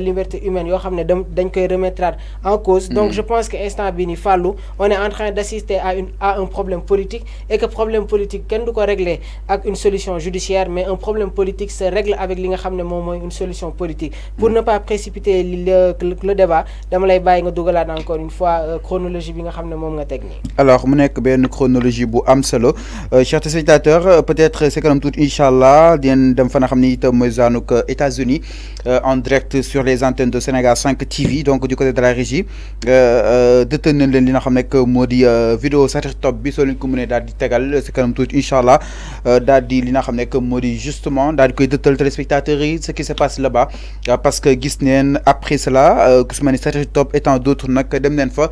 libertés humaines yoo xam ne dañ koy remettre en cause. Donc je pense que instant bii nii Fallou on est en train d'assister à un problème politique et que problème politique kenn du ko régler ak une solution judiciaire, mais un problème politique se règle avec li nga xam ne moom mooy une solution politique. Pour ne pas précipiter le débat dama lay bàyyi nga dugalaat encore une fois chronologie bi nga xam ne moom nga teg nii. Alors mu nekk benn chronologie bu am solo chers téléspectateurs, peut-être c'est quand même tout inchallah dinañ dem fa nga xam ne itam mooy zaanuk États-Unis en direct sur les antennes de Sénégal 5 TV, donc du côté de la régie dëtën nañ leen li nga xam ne moo di vidéo satellite top bi soo leen ko mënee daal di tegal c'est quand même tout inchallah daal di li nga xam ne moo di justement daal di koy dëttal téléspectateurs yi ce qui se passe là-bas, parce que gis neen après cela ku su ma ni satellite top et tant d'autres nag dem neen fa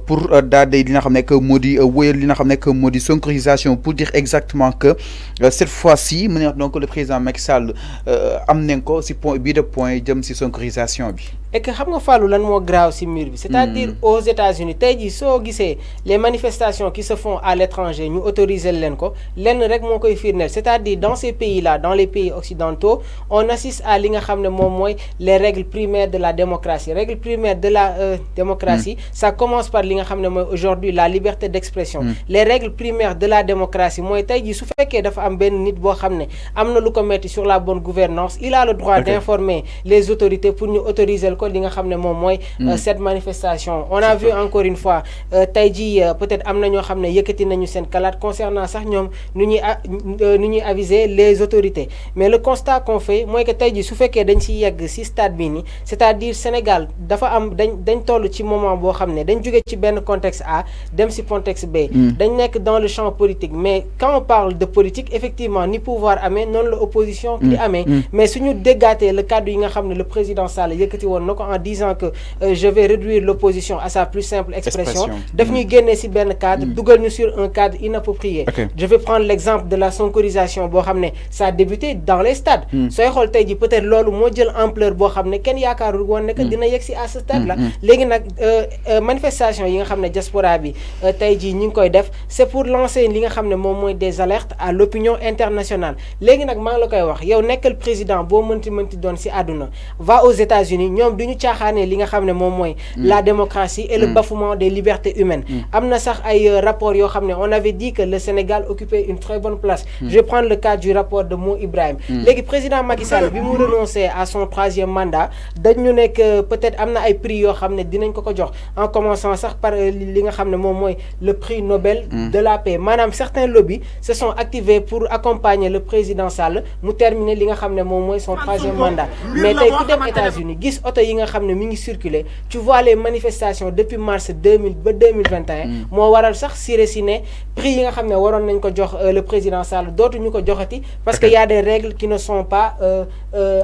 pour daal di li nga xam ne moo di wóyal li nga xam ne moo di synchronisation pour dire exactement que cette fois-ci mu ne donc le président Macky Sall am nañ ko si point bii de point jëm si synchronisation bi. Et que xam nga Fallou lan moo grave si mur bi, c'est-à-dire aux États-Unis tey jii soo gisee les manifestations qui se font à l'étranger ñu autoriser leen ko lenn rek moo koy firndeel, c'est-à-dire dans ces pays-là, dans les pays occidentaux, on assiste à li nga xam ne moom mooy les règles primaires de la démocratie. Règles primaires de la démocratie, ça commence par li nga xam ne mooy aujourd'hui la liberté d'expression. Les règles primaires de la démocratie mooy tey jii su fekkee dafa am benn nit boo xam ne am na lu ko metti sur la bonne gouvernance, il a le droit d'informer les autorités pour ñu autoriser ko li nga xam ne moom mooy cette manifestation. On a vu encore une fois tey jii peut-être am na ñoo xam ne yëkkati nañu seen kalaat concernant sax ñoom nu ñuy aviser les autorités, mais le constat qu'on fait mooy que tey jii su fekkee dañ ci yegg ci stade bi nii, c'est-à-dire Sénégal dafa am dañ toll ci moment boo xam ne dañ jóge ci benn contexte A dem ci contexte B, dañ nekk dans le champ politique, mais quand on parle de politique effectivement ni pouvoir amee noonu la opposition di amee, mais suñu déggaatee le cadre yi nga xam ne le président Sall yëkkati woon en disant que je vais réduire l'opposition à sa plus simple expression, daf ñuy génne ci benn cadre dugal ñu sur un cadre inapproprié. Je vais prendre l'exemple de la sonkorisation boo xam ne ça a débuté dans les stades. sooy xool tey ji peut-être loolu moo jël ampleur boo xam ne kenn yaakaarul woon ne que dina yegg ci à ce stade là. Léegi nag manifestation yi nga xam ne diaspora bi tey ji ñi ngi koy def c'est pour lancer li nga xam ne moom mooy des alertes à l'opinion internationale. Léegi nag maa ngi la koy wax yow nekkal président boo mënti doon ci àdduna, va aux États-Unis, ñoom duñu caaxaane li nga xam ne moom mooy la démocratie et le bafouement des libertés humaines. am na sax ay rapports yoo xam ne on avait dit que le Sénégal occupait une très bonne place. Je vais prendre le cas du rapport de Mo Ibrahim. Léegi président Macky Sall bi mu renoncé à son 3e mandat dañu nekk peut-être am na ay prix yoo xam ne dinañ ko jox, en commençant sax par li nga xam ne moom mooy le prix Nobel de la paix. Maanaam certains lobbies se sont activés pour accompagner le président Sall mu terminer li nga xam ne moom mooy son 3e mandat. Mais tey ku dem États-Unis gis oto yi nga xam ne mi ngi circuler, tu vois les manifestations depuis mars 2000 ba 2021 moo waral sax Siré si ne prix yi nga xam ne waroon nañ ko jox le président Sall dootuñu ko joxati parce que y a des règles qui ne sont pas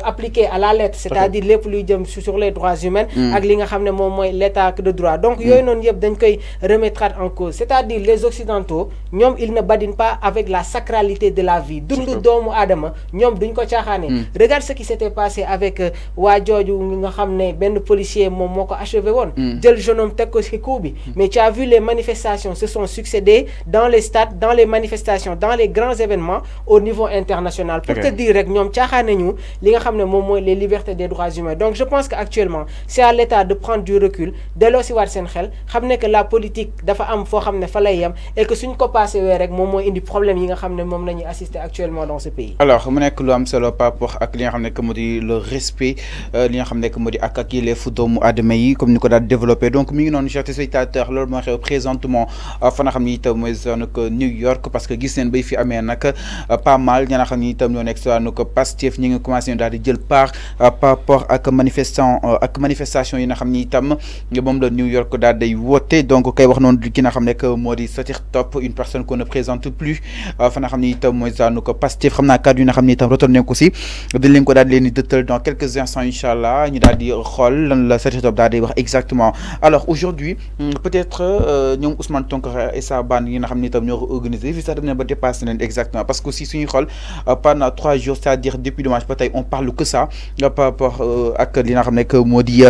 appliquées à la lettre, c'est-à-dire lépp luy jëm sur les droits humains ak li nga xam ne moom mooy l'état de droit. Donc yooyu noonu yëpp dañ koy remettre en cause, c'est-à-dire les occidentaux ñoom ils ne badinent pas avec la sacralité de la vie. dundu doomu aadama ñoom duñ ko caaxaane. Regarde ce qui s'était passé avec waa jooju nga xam ne benn policier moom moo ko achevé woon jël jeune homme teg ko ci coup bi. Mais tu as vu les manifestations se sont succédées dans les stades, dans les manifestations, dans les grands événements au niveau international, pour te dire rek ñoom caaxaane ñu li nga xam ne moom mooy les libertés des droits humains. Donc je pense que actuellement c'est à l'État de prendre du recul, delloo si waat seen xel, xam ne que la politique dafa am foo xam ne fa lay yem et que suñ ko passé wee rek moom mooy indi problème yi nga xam ne moom la ñuy assister actuellement dans ce pays. Alors mu nekk lu am solo par rapport ak li nga xam ne que moo di le respect li nga xam ne que moo di ak yelleefu doomu aadama yi comme ni ko daal développé. Donc mi ngi noonu chers téléspectateurs loolu moo xew présentement fa nga xam ni itam mooy zone New York, parce que gis neen bay fi amee nag pas mal ña nga xam ni itam ñoo nekk zone Pastef ñi ngi commencé daal di jël part par rapport ak manifestation yi nga xam ni itam moom la New York daal day woote. Donc kay wax noonu ki nga xam ne que moo di Satire Top, une personne qu'on ne présente plus fa nga xam ni itam mooy zone Pastef. xam naa kàddu yi nga xam ni itam retourné ko si dañ leen ko daal di leen di dëttal dans quelques instants inchallah ñu daal di xool lan la Satire Top daal di wax exactement. Alors aujourd'hui peut-être ñoom Ousmane Tounkara et sa bande yi nga xam ni itam ñoo ko organisé fii sax dem na ba dépassé leen exactement, parce que aussi suñuy xool pendant 3 jours, c'est-à-dire depuis dimanche ba tey on parle que ça par rapport ak li nga xam ne que moo di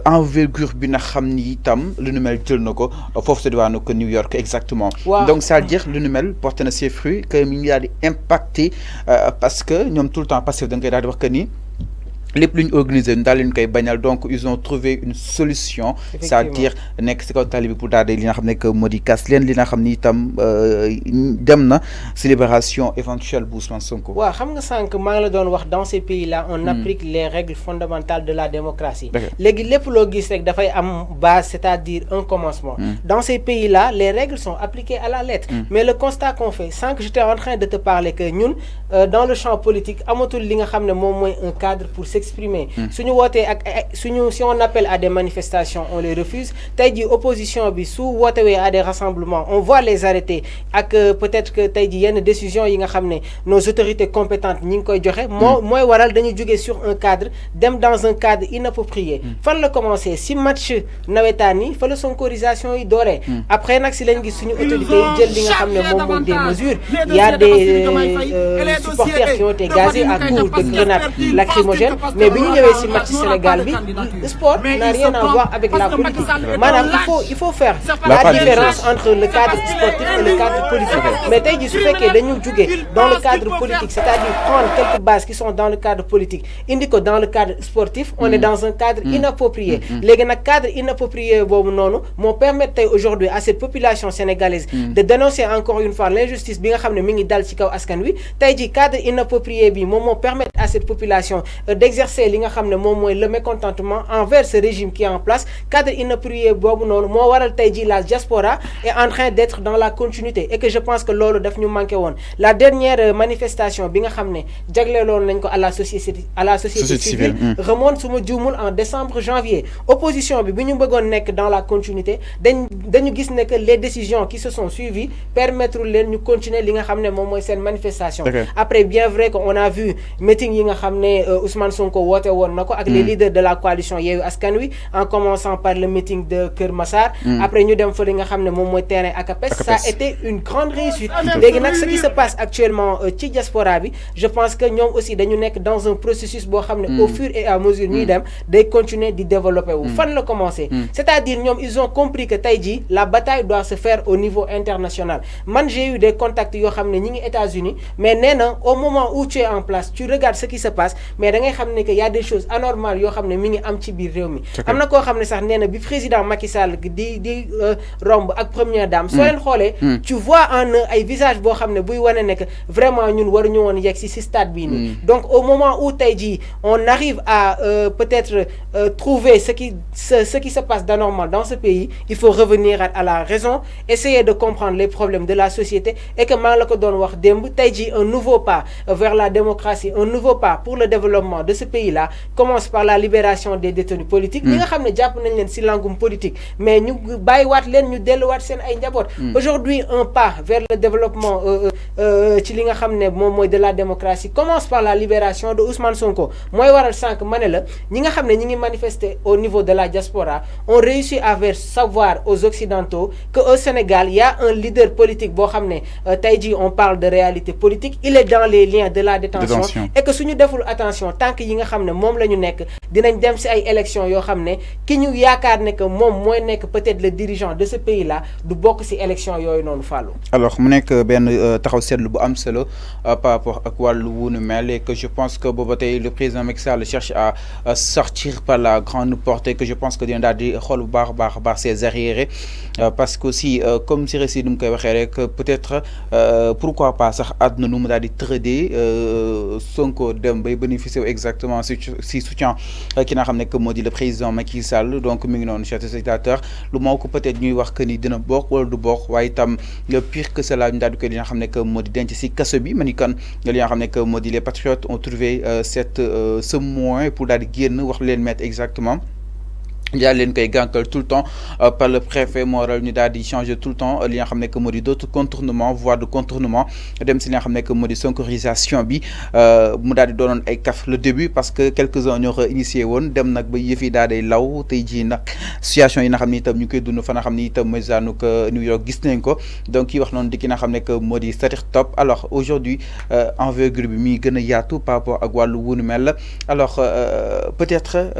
envergure bi nga xam ni itam lu nu mel jël na ko foofu sa diwaanu ko New York exactement. Donc c'est-à-dire lu nu mel porté na ses fruits que mi ngi daal di impacté parce que ñoom tout le temps Pastef da nga koy daal di wax que ni les plus organisés daal leen koy bagnal, donc ils ont trouvé une solution, c'est-à-dire nek ci kaw tali bi pour daal li nga xam ne que moo di kas leen li nga xam ni itam dem na ci libération éventuelle bu Ousmane Sonko. waaw xam nga sànq maa ngi la doon wax dans ces pays là on applique les règles fondamentales de la démocratie. léegi lépp loo gis rek dafay am base, c'est-à-dire un commencement. Dans ces pays là les règles sont appliquées à la lettre. Mais le constat qu'on fait sans que j'étais en train de te parler que ñun dans le champ politique amatul li nga xam ne moom mooy un cadre pour s'exprimer. Si on appelle à des manifestations, on les refuse. Tey jii opposition bi su wootewee à des rassemblements, on voit les arrêter. Ak peut-être que tey jii yenn décision yi nga xam ne nos autorités compétentes ñi ngi koy joxe. mooy waral dañu jóge sur un cadre dem dans un cadre inapproprié. Fan la commencé si match nawetaan yi fa la sonkorisation yi dooree. Après nag si lañ gis suñu autorités yi jël li nga xam ne moom mooy des mesures. Il y a des supporters qui ont été gazés à coups de grenades lacrymogènes. Mais bi ñu ñëwee ci match Sénégal bi sport n'a rien à voir avec la politique. Madame, il faut faire la différence entre le cadre sportif et le cadre politique. Mais tey jii su fekkee dañu jóge dans le cadre politique, c'est-à-dire prendre quelques bases qui sont dans le cadre politique indi ko dans le cadre sportif, on est dans un cadre inapproprié. Léegi nag cadre inapproprié boobu noonu moo permettre tey aujourd'hui à cette population sénégalaise de dénoncer encore une fois l'injustice bi nga xam ne mi ngi dal ci kaw askan wi. Tey jii cadre inapproprié bi moom moo permettre à cette population d'exercer li nga xam ne moom mooy le mécontentement envers ce régime qui est en place. Cadre inapproprié boobu noonu moo waral tey jii la diaspora est en train d'être dans la continuité et que je pense que loolu daf ñu manqué woon. La dernière manifestation bi nga xam ne jagleeloon nañ ko à la société civile remonte su ma juumul en décembre janvier. Opposition bi ñu bëggoon nekk dans la continuité dañu gis ne que les décisions qui se sont suivies permettre leen ñu continuer li nga xam ne moom mooy seen manifestation. Après bien vrai que on a vu meeting yi nga xam ne Ousmane Sonko woote woon na ko ak les leaders de la coalition Yewwi Askan Wi en commençant par le meeting de Kër Massar. Après ñu dem fa li nga xam ne moom mooy terrain Akapes. Ça a été une grande réussite. Léegi nag ce qui se passe actuellement ci diaspora bi je pense que ñoom aussi dañu nekk dans un processus boo xam ne au fur et à mesure ñuy dem day continuer di développer wu. Fan la commencer. C'est-à-dire ñoom ils ont compris que tey jii la bataille doit se faire au niveau international. Man j'ai eu des contacts yoo xam ne ñi ngi États-Unis mais nee na au moment où tu es en place tu regardes ce qui se passe mais da ngay xam ne que y a des choses anormales yoo xam ne mi ngi am ci biir réew mi. Am na koo xam ne sax nee na bi président Macky Sall di romb ak première dame. Soo leen xoolee tu vois en ay visage boo xam ne buy wane ne que vraiment ñun waruñu woon yegg si stade bii nii. Donc au moment où tey jii on arrive à peut-être trouver ce qui se passe d'anormal dans ce pays, il faut revenir à la raison, essayer de comprendre les problèmes de la société et que maa la ko doon wax démb tey jii un nouveau pas vers la démocratie, un nouveau pas pour le développement de ce pays-là commence par la libération des détenus politiques. Ñi nga xam ne jàpp nañ leen ci langum politique mais ñu bàyyiwaat leen ñu delluwaat seen ay njaboot. Aujourd'hui un pas vers le développement ci li nga xam ne moom mooy de la démocratie commence par la libération de Ousmane Sonko. Mooy waral sànq ma ne la ñi nga xam ne ñi ngi manifester au niveau de la diaspora ont réussi à faire savoir aux occidentaux que au Sénégal il y a un leader politique boo xam ne tey jii on parle de réalité politique, il est dans les liens de la détention et que suñu deful attention tant que yi nga xam ne moom la ñu nekk dinañ dem ci ay élections yoo xam ne ki ñu yaakaar ne que moom mooy nekk peut-être le dirigeant de ce pays-là du bokk ci élections yooyu noonu fàllu. Alors mu nekk benn taxaw seetlu bu am solo par rapport ak wàllu wu nu mel et que je pense que booba tey le président Macky Sall cherche à sortir par la grande porte et que je pense que dina daal di xool bu baax a baax ses arriérés parce que aussi comme si récit nu mu koy waxee rek peut-être pourquoi pas sax àdduna nu mu daal di tëradee Sonko dem bay bénéficier exactement si soutien ki nga xam ne que moo di le président Macky Sall. Donc mi ngi noonu chers téléspectateurs lu moo ko peut-être ñuy wax que ni dina bokk wala du bokk waaye itam le pire que cela ñu daal di koy li nga xam ne que moo di denc si kaso bi ma ni kan li nga xam ne que moo di les patriotes ont trouvé ce moyen pour daal di génn wax leen mettre exactement daal leen koy gànkal tout le temps par le préfet moo waral ñu daal di changer tout le temps li nga xam ne que moo di d'autres contournements voies de contournement dem si li nga xam ne que moo di sonkorisation bi mu daal di doonoon ay kaf le début parce que quelques-uns ñoo ko initié woon dem nag ba yëf yi daal day law tey jii nag situation yi nga xam ne itam ñu koy dund fa nga xam ne itam mooy zaanu que New York gis nañ ko donc kii wax noonu di ki nga xam ne que moo di Satiq Top. Alors aujourd'hui envergure bi mi gën a yaatu par rapport ak wàllu wunu mel alors peut-être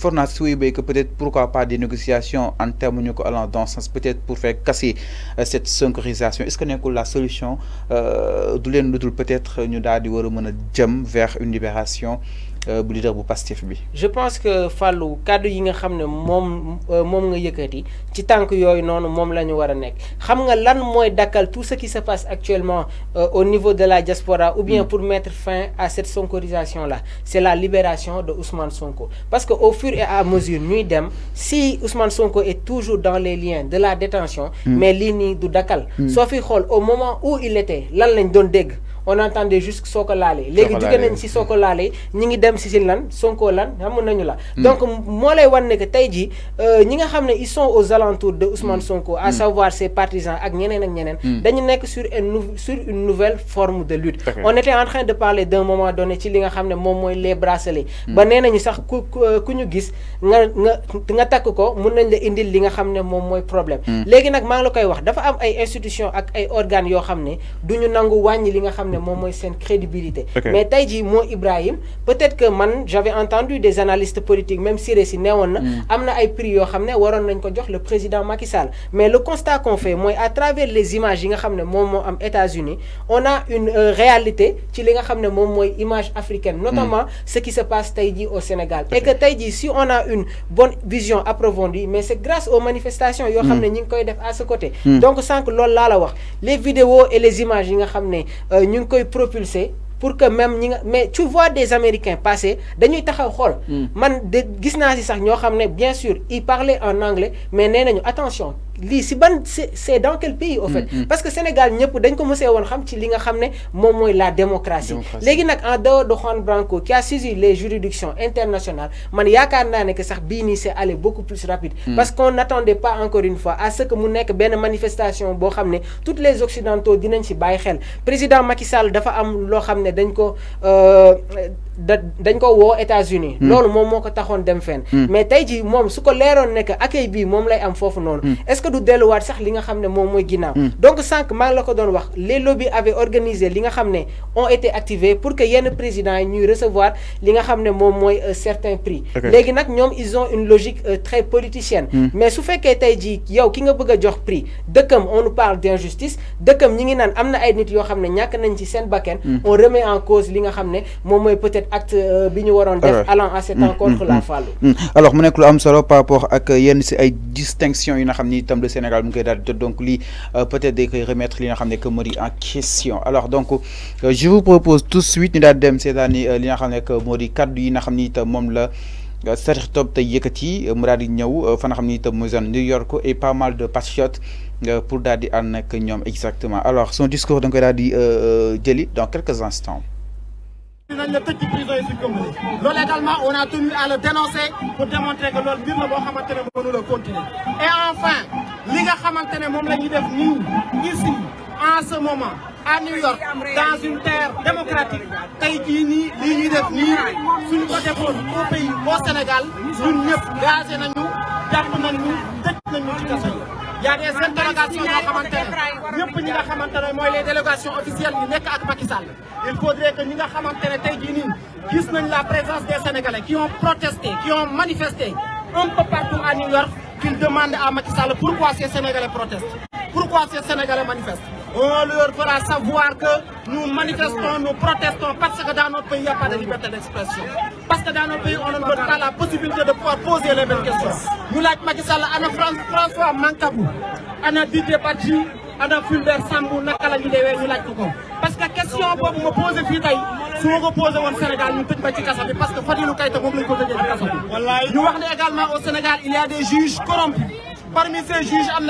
for naa suy béy que peut-être pourquoi pas des négociations en termes ñu ko allant dans ce sens peut-être pour faire casser cette sonkorisation. Est-ce que nekkul la solution du leen lu dul peut-être ñu daal di war a mën a jëm vers une libération bu leader bu Pastef bi. je pense que Fallou kaddu yi nga xam ne moom nga yëkkati ci tànk yooyu noonu moom la ñu war a nekk xam nga lan mooy dakkal tout ce qui se passe actuellement au niveau de la diaspora ou bien pour mettre fin à cette sonkorisation là c'est la libération de Ousmane Sonko parce que au fur et à mesure ñuy dem si Ousmane Sonko est toujours dans les liens de la détention mais lii nii du dakkal soo fi xool au moment où il était lan lañ doon dégg on entendait juste soo ko laalee léegi jóge nañ si soo ko laalee ñi ngi dem si lan Sonko lan xam nañu la donc moo lay wan ne que tey jii ñi nga xam ne ils sont aux alentours de Ousmane Sonko à savoir ses partisans ak ñeneen dañu nekk sur une nouvelle forme de lutte on était en train de parler d'un moment donné ci li nga xam ne moom mooy les bracelets ba nee nañu sax ku ñu gis nga takk ko mun nañ la indil li nga xam ne moom mooy problème léegi nag maa ngi la koy wax dafa am ay institutions ak ay organes yoo xam ne duñu nangu wàññi li nga xam ne moom mooy seen crédibilité mais tey jii moo Ibrahim peut-être que man j'avais entendu des analystes politiques même Siré si neewoon na am na ay prix yoo xam ne waroon nañ ko jox le président Macky Sall mais le constat qu'on fait mooy à travers les images yi nga xam ne moom moo am États-Unis on a une réalité ci li nga xam ne moom mooy image africaine notamment ce qui se passe tey jii au Sénégal et que tey jii si on a une bonne vision approfondie mais c'est grâce aux manifestations yoo xam ne ñi ngi koy def à ce côté donc sànq loolu laa la wax les vidéos et les images yi nga xam ne ñu ngi koy propulser pour que même mais tu vois des Américains passer dañuy taxaw xool man de gis naa si sax ñoo xam ne bien sûr ils parlaient en anglais mais nee nañu attention lii si ban c'est dans quel pays au fait parce que Sénégal ñëpp dañ ko mësee woon xam ci li nga xam ne moom mooy la démocratie léegi nag en dehors de Juan Branco qui a saisi les juridictions internationales man yaakaar naa ne que sax bii nii c'est allé beaucoup plus rapide parce qu'on n'attendait pas encore une fois à ce que mu nekk benn manifestation boo xam ne toutes les occidentaux dinañ si bàyyi xel président Macky Sall dafa am loo xam ne dañ ko woo États-Unis loolu moom moo ko taxoon dem fenn mais tey jii moom su ko leeroon ne que accueil bii moom lay am foofu noonu est-ce que du delluwaat sax li nga xam ne moom mooy ginnaaw donc sànq maa ngi la ko doon wax les lobbies avaient organisé li nga xam ne ont été activés pour que yenn présidents yi ñuy recevoir li nga xam ne moom mooy certains prix léegi nag ñoom ils ont une logique très politicienne mais su fekkee tey jii yow ki nga bëgg a jox prix dëkkam on nous parle d'injustice dëkkam ñi ngi naan am na ay nit yoo xam ne ñàkk nañ ci seen bakken on remet en cause li nga xam ne moom mooy peut-être acte bi ñu waroon def allant à cet encontre la Fallou alors mu nekk lu am solo par rapport ak yenn si ay distinctions yi nga xam ni itam le Sénégal mu ngi koy daal di jot donc lii peut-être day koy remettre li nga xam ne que moo di en question alors donc je vous propose tout de suite ñu daal dem seetaani li nga xam ne que moo di kaddu yi nga xam ni itam moom la Cheikh Top tey yëkkati mu daal di ñëw fa nga xam ni itam mooy zone New York et pas mal de patriotes pour daal di ànd ak ñoom exactement alors son discours da nga koy daal di jëli dans quelques instants. Loolu également on a tenu à le dénoncer pour démontrer que loolu mbir la boo xamante ne mënu la continuer et enfin li nga xamante ne moom la ñuy def nii ici en ce moment à New York dans une terre démocratique tey jii nii lii ñuy def nii suñu ko defoon au pays au Sénégal ñun ñëpp gazé nañu jàpp nañu tëj nañu ci kaso yi. Il y a des interrogations yoo xamante ne ñëpp ñi nga xamante ne mooy les délégations officielles yi nekk ak Macky Sall il faudrait que ñi nga xamante ne tey jii nii gis nañ la présence des Sénégalais qui ont protesté qui ont manifesté un peu partout à New York qu'ils demandent à Macky Sall pourquoi ces Sénégalais protestent, pourquoi ces Sénégalais manifestent. On leur fera savoir que nous manifestons, nous protestons parce que dans notre pays, il n'y a pas de liberté d'expression. Parce que dans notre pays, on ne donne pas la possibilité de pouvoir poser les mêmes questions. Nous, like Macky Sall, Anna François Mancabou, Anna Didier Badji, Anna Fulbert Sambou, Nakala Nidewe, nous like Koko. Parce que la question que vous me posez, si vous posez au Sénégal, nous ne pouvons pas dire parce que Fadilou Kaïta, vous ne pouvez pas dire. Nous avons également au Sénégal, il y a des juges corrompus. Parmi ces juges, on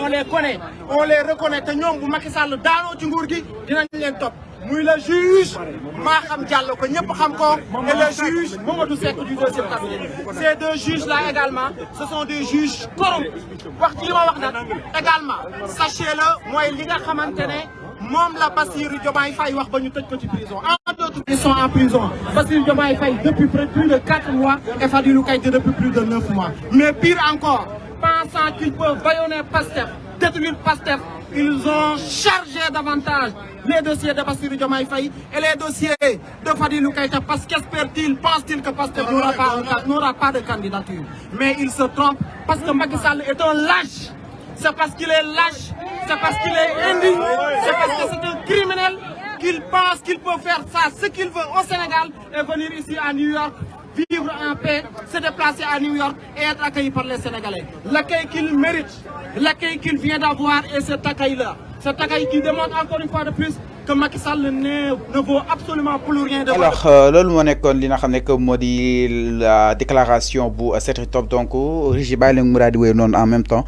les connaît, on les reconnaît. Et nous, Macky Sall, dans notre nguur gi, dinañ leen top. Muy le juge Maham Diallo, que ñëpp xam ko, et le juge Mamadou Seck du deuxième cabinet. Ces deux juges-là également, ce sont des juges corrompus. Wax ci li ma wax nag également, sachez-le, mooy li nga xamante ne moom la Bassirou Diomaye Faye wax ba ñu tëj ko ci prison. En d'autres, ils sont en prison. Bassirou Diomaye Faye depuis plus de 4 mois et Fadilou Keïta depuis plus de 9 mois. Mais pire encore, pensant qu'ils peuvent bâillonner Pastef, détruire Pastef, ils ont chargé davantage les dossiers de Bassirou Diomaye Faye et les dossiers de Fadilou Keïta parce qu'espèrent-ils, pensent-ils que Pastef n'aura pas de candidature. Mais ils se trompent parce que Macky Sall est un lâche. C'est parce qu'il est lâche, c'est parce qu'il est indigne, c'est parce que c'est un criminel qu'il pense qu'il peut faire ça, ce qu'il veut au Sénégal, et venir ici à New York, vivre en paix, se déplacer à New York et être accueilli par les Sénégalais. L'accueil qu'il mérite, l'accueil qu'il vient d'avoir et cet accueil-là. Cet accueil qui demande encore une fois de plus que Macky Sall ne vaut absolument plus rien de alors loolu moo nekkoon li nga xam ne que moo di la déclaration bu Setri Top donc Régis bàyyi leen mu daal di wéy noonu en même temps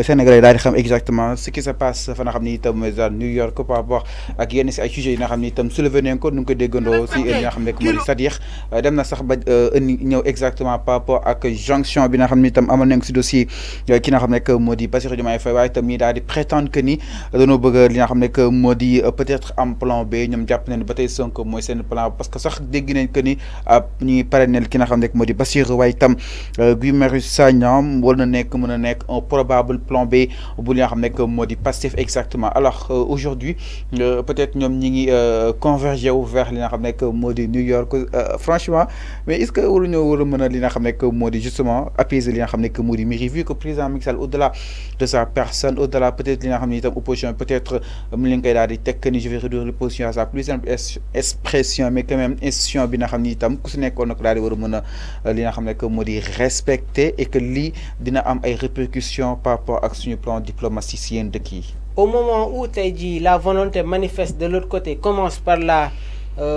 Sénégalais daal di xam exactement ce qui se passe fa nga xam ni itam mooy New York par rapport ak yenn si ay sujets yi nga xam ni itam soulevé nañ ko nu ngi ko déggandoo si li nga xam ne que moo di c'est-à-dire dem na sax ba ñëw exactement par rapport ak jonction bi nga xam ni itam amal nañ ko si dossier ki nga xam ne que moo di Bassirou Diomaye Faye waaye itam ñi daal di prétendre que ni dañoo bëgg li nga xam ne que moo di peut-être am plan B ñoom jàpp nañu ba tey Sonko mooy seen plan parce que sax dégg nañ que ni ñuy parrainel ki nga xam ne moo di Bassirou waaye itam Guy Marius Sagna war na nekk mën a nekk un probable plan B bu li nga xam ne moo di Pastef exactement alors aujourd'hui peut-être ñoom ñi ngi converger wu vers li nga xam ne moo di New York franchement mais est-ce que waruñoo war a mën a li nga xam ne moo di justement apaiser li nga xam ne moo di mairie vu que président Macky Sall au-delà de sa personne au-delà peut-être li nga xam ne itam opposition peut-être mu leen koy daal di teg ni je vais réduire l'opposition à sa plus simple expression mais quand même institution bi nga xam ni itam ku si nekkoon nag daal di war a mën a li nga xam ne que moo di respecter et que lii dina am ay répercussions par rapport ak suñu plan diplomatique dëkk yi. Au moment où la volonté manifeste de l'autre côté commence par la